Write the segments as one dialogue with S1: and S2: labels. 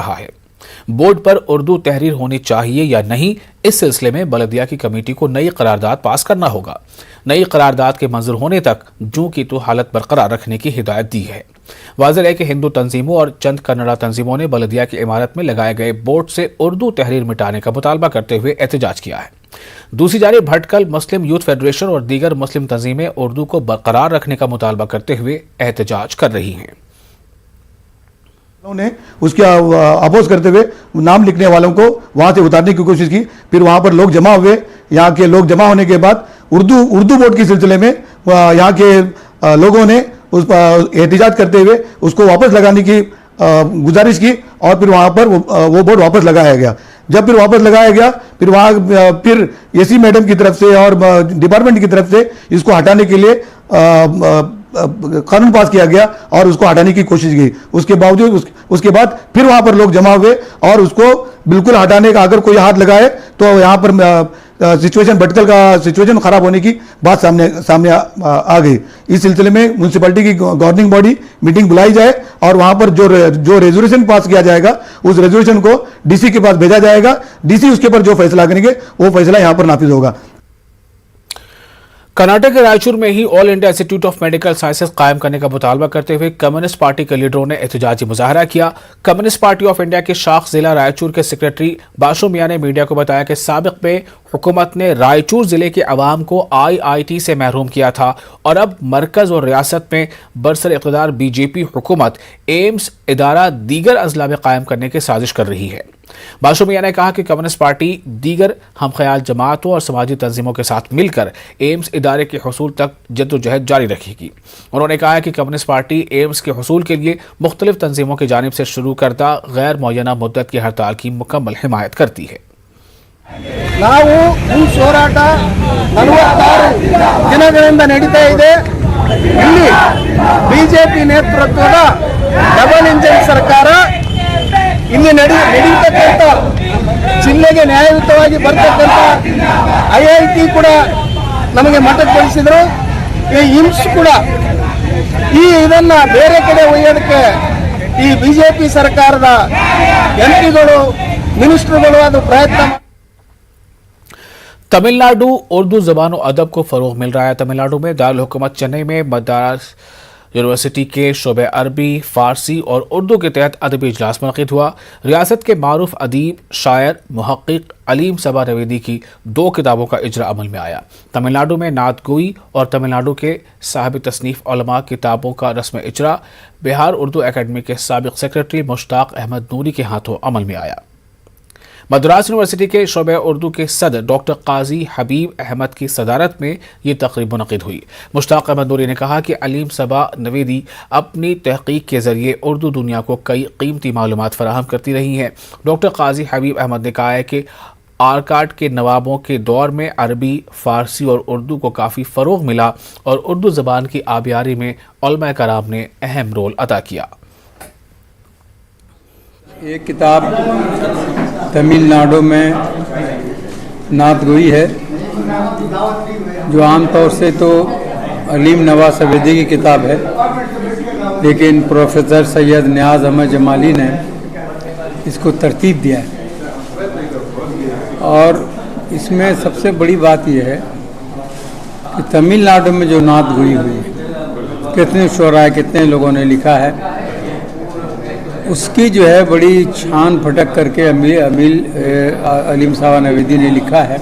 S1: रहा है। बोर्ड पर उर्दू तहरीर होनी चाहिए या नहीं, इस सिलसिले में बल्दिया की कमेटी को नई करारदाद पास करना होगा। नई करारदाद के मंजूर होने तक जूं की तो हालत बरकरार रखने की हिदायत दी है। वाज़ेह है कि हिंदू तंजीमों और चंद कन्नड़ा तंजीमों ने बल्दिया की इमारत में लगाए गए बोर्ड से उर्दू तहरीर मिटाने का मुतालबा करते हुए एहतजाज किया है। दूसरी जानिब भटकल मुस्लिम यूथ फेडरेशन और दीगर मुस्लिम तंजीमें उर्दू को बरकरार रखने का मुतालबा करते हुए एहतजाज कर रही हैं।
S2: उन्होंने उसके अपोज करते हुए नाम लिखने वालों को वहां से उतारने की कोशिश की। फिर वहां पर लोग जमा हुए। यहाँ के लोग जमा होने के बाद उर्दू बोर्ड के सिलसिले में यहाँ के लोगों ने उस एहतिजाज करते हुए उसको वापस लगाने की गुजारिश की और फिर वहां पर वो बोर्ड वापस लगाया गया। जब फिर वापस लगाया गया फिर वहां फिर एसी मैडम की तरफ से और डिपार्टमेंट की तरफ से इसको हटाने के लिए कानून पास किया गया और उसको हटाने की कोशिश की। उसके बावजूद उसके बाद फिर वहां पर लोग जमा हुए और उसको बिल्कुल हटाने का अगर कोई हाथ लगाए तो यहाँ पर सिचुएशन भटकल का सिचुएशन खराब होने की बात सामने आ गई। इस सिलसिले में म्यूनसिपैलिटी की गवर्निंग बॉडी मीटिंग बुलाई जाए और वहां पर जो रेजोल्यूशन पास किया जाएगा उस रेजोल्यूशन को डीसी के पास भेजा जाएगा। डीसी उसके ऊपर जो फैसला करेंगे वो फैसला यहां पर नाफिज होगा।
S1: कर्नाटक के रायचूर में ही All India Institute of Medical Sciences कायम करने का मुतालबा करते हुए कम्युनिस्ट पार्टी के लीडरों ने एहतजाजी मुजाहरा किया। कम्युनिस्ट पार्टी ऑफ इंडिया के शाख जिला रायचूर के सेक्रेटरी बाशु मियां ने मीडिया को बताया कि साबिक में हुकूमत ने रायचूर जिले के अवाम को IIT से महरूम किया था और अब मरकज और रियासत में बरसर इक़्तिदार बीजेपी हुकूमत एम्स इदारा दीगर अजला में कायम करने की साजिश कर रही है। बाशु मियां ने कहा कि कम्युनिस्ट पार्टी दीगर हमख्याल जमातों और समाजी तंजीमों के साथ मिलकर एम्स इदारे के हुसूल तक जद्दोजहद जारी रखेगी। उन्होंने कहा कि कम्युनिस्ट पार्टी एम्स के हुसूल के लिए मुख्तलिफ तंजीमों की जानिब से शुरू करदा गैर मुअय्यना मुद्दत की हड़ताल की मुकम्मल हिमायत करती है।
S3: ನಾವು ಈ ಹೋರಾಟ 46 ದಿನಗಳಿಂದ ನಡೀತಾ ಇದೆ। ಇಲ್ಲಿ ಬಿಜೆಪಿ ನೇತೃತ್ವದ ಡಬಲ್ ಇಂಜಿನ್ ಸರ್ಕಾರ ಇಲ್ಲಿ ನಡೀತಕ್ಕಂಥ ಜಿಲ್ಲೆಗೆ ನ್ಯಾಯಯುತವಾಗಿ ಬರ್ತಕ್ಕಂಥ IIT ಕೂಡ ನಮಗೆ ಮಟ್ಟಕ್ಕೊಳಿಸಿದ್ರು। ಈ ಇಮ್ಸ್ ಕೂಡ ಇದನ್ನ ಬೇರೆ ಕಡೆ ಒಯ್ಯೋದಕ್ಕೆ ಈ ಬಿಜೆಪಿ ಸರ್ಕಾರದ ಎಂಪಿಗಳು मिनिस्टरಗಳು ಅದು ಪ್ರಯತ್ನ।
S1: तमिलनाडु उर्दू ज़बान और अदब को फ़रोग़ मिल रहा है। तमिलनाडु में दारुल हुकूमत चेन्नई में मद्रास यूनिवर्सिटी के शोबे अरबी, फ़ारसी और उर्दू के तहत अदबी इजलास मुनक़िद हुआ। रियासत के मारूफ अदीब, शायर, मुहक़्क़िक़ अलीम सबा नवीदी की 2 किताबों का इजरा अमल में आया। तमिलनाडु में नात गोई और तमिलनाडु के साहिब तसनीफ़ उलमा किताबों का रस्म इजरा बिहार उर्दू अकेडमी के साबिक़ सेक्रेटरी मुश्ताक अहमद नूरी के हाथों अमल में आया। मद्रास यूनिवर्सिटी के शोबे उर्दू के सदर डॉक्टर काजी हबीब अहमद की सदारत में ये तकरीब मुनक़िद हुई। मुश्ताक अहमद नूरी ने कहा कि अलीम सबा नवीदी अपनी तहक़ीक़ के ज़रिए उर्दू दुनिया को कई कीमती मालूमात फ़राहम करती रही हैं। डॉक्टर काजी हबीब अहमद ने कहा है कि आरकाट के नवाबों के दौर में अरबी, फ़ारसी और उर्दू को काफ़ी फ़रोग़ मिला और उर्दू ज़बान की आबियारी में उलमा कराम ने अहम रोल अदा किया।
S4: एक किताब तमिलनाडु में नात गोई है जो आम तौर से तो अलीम नवाज सवेदी की किताब है, लेकिन प्रोफेसर सैयद नियाज़ अहमद जमाली ने इसको तरतीब दिया है। और इसमें सबसे बड़ी बात यह है कि तमिलनाडु में जो नात गोई हुई है, कितने शुरा कितने लोगों ने लिखा है, उसकी जो है बड़ी छान फटक करके अलीम सावा नवीदी ने लिखा है।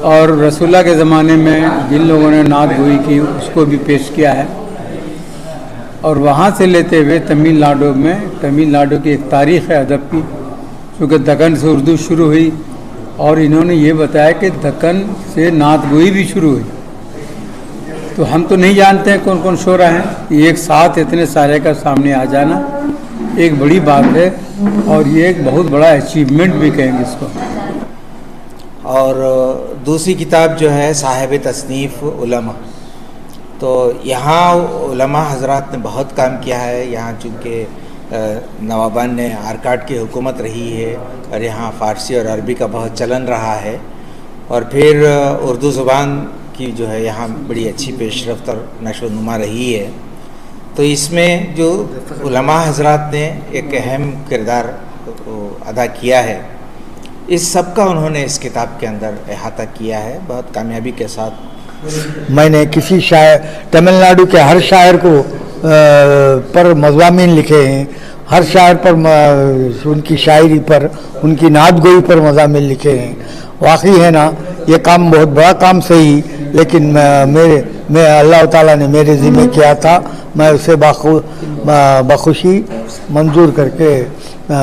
S4: और रसूलुल्लाह के ज़माने में जिन लोगों ने नात गोई की उसको भी पेश किया है। और वहाँ से लेते हुए तमिलनाडु की एक तारीख़ है अदब की, क्योंकि दक्कन से उर्दू शुरू हुई और इन्होंने ये बताया कि दक्कन से नात गोई भी शुरू हुई। तो हम तो नहीं जानते हैं कौन कौन शोरा हैं, एक साथ इतने सारे का सामने आ जाना एक बड़ी बात है और ये एक बहुत बड़ा अचीवमेंट भी कहेंगे इसको।
S5: और दूसरी किताब जो है साहिब तसनीफ़ उलमा, तो यहाँ उलमा हजरात ने बहुत काम किया है। यहाँ चूँकि नवाबान ने आरकाट की हुकूमत रही है और यहाँ फ़ारसी और अरबी का बहुत चलन रहा है और फिर उर्दू ज़ुबान की जो है यहाँ बड़ी अच्छी पेशरफ्त और नशो नुमा रही है। तो इसमें जो उलमा हजरात ने एक अहम किरदार अदा किया है, इस सब का उन्होंने इस किताब के अंदर अहाता किया है बहुत कामयाबी के साथ।
S6: मैंने किसी शायर, तमिलनाडु के हर शायर को पर मज़ामीन लिखे हैं, हर शायर पर उनकी शायरी पर, उनकी नात गोई पर मज़ामीन लिखे हैं। वाकई है ना, ये काम बहुत बड़ा काम सही, लेकिन मैं अल्लाह ताला ने मेरे ज़िम्मे किया था, मैं उसे बखुशी मंजूर करके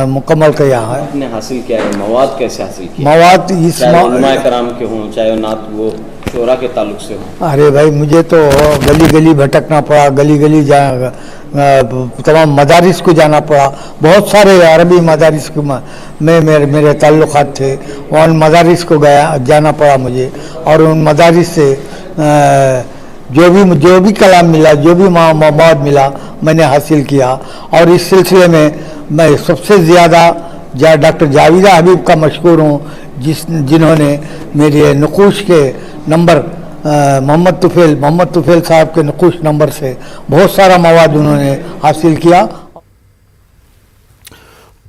S6: मुकम्मल किया है।
S7: आपने हासिल किया है, मवाद कैसे हासिल किया?
S6: मवाद इस
S7: चाहे उलमाए कराम के हों, चाहे नात वो शोरा के ताल्लुक से हो।
S6: अरे भाई, मुझे तो गली गली भटकना पड़ा, गली गली तमाम मदारिस को जाना पड़ा। बहुत सारे अरबी मदारिस को में मेरे ताल्लुकात थे, वहाँ मदारिस को जाना पड़ा मुझे, और उन मदारिस से जो भी कलाम मिला, जो भी मवाद मिला, मैंने हासिल किया। और इस सिलसिले में मैं सबसे ज़्यादा डॉक्टर जावेदा हबीब का मशहूर हूँ, जिन्होंने मेरे नक़ूश के नंबर मोहम्मद तुफ़ैल साहब के नक़ूश नंबर से बहुत सारा मवाद उन्होंने हासिल किया।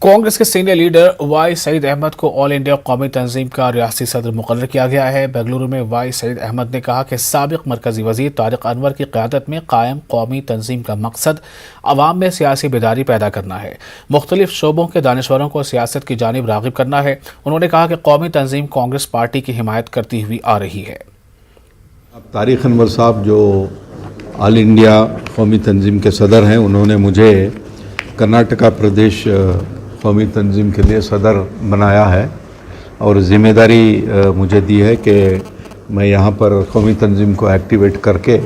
S1: कांग्रेस के senior leader Y Saeed Ahmad को ऑल इंडिया कौमी तंजीम का रियासती सदर मुकर्रर किया गया है। बेंगलुरु में वाई सईद अहमद ने कहा कि साबिक मरकजी वजीर तारिक अनवर की क़यादत में कायम कौमी तंजीम का मकसद अवाम में सियासी बेदारी पैदा करना है, मुख्तलिफ शोबों के दानिशवरों को सियासत की जानिब राग़िब करना है। उन्होंने कहा कि कौमी तंजीम कांग्रेस पार्टी की हिमायत करती हुई आ रही है।
S8: तारिक अनवर साहब जो ऑल इंडिया कौमी तंजीम के सदर हैं, उन्होंने मुझे कर्नाटका प्रदेश कौमी तंजीम के लिए सदर बनाया है और ज़िम्मेदारी मुझे दी है कि मैं यहाँ पर कौमी तंजीम को एक्टिवेट करके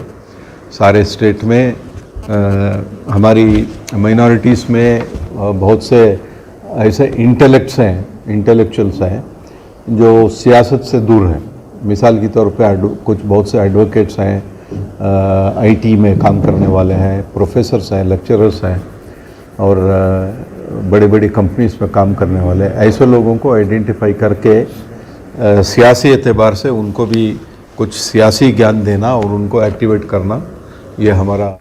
S8: सारे स्टेट में हमारी माइनॉरिटीज़ में बहुत से ऐसे इंटेलेक्चुअल्स हैं जो सियासत से दूर हैं। मिसाल के तौर पे बहुत से एडवोकेट्स हैं, आईटी में काम करने वाले हैं, प्रोफेसर्स हैं, लेक्चरर्स हैं और बड़ी बड़ी कंपनीज में काम करने वाले, ऐसे लोगों को आइडेंटिफाई करके सियासी एतबार से उनको भी कुछ सियासी ज्ञान देना और उनको एक्टिवेट करना, ये हमारा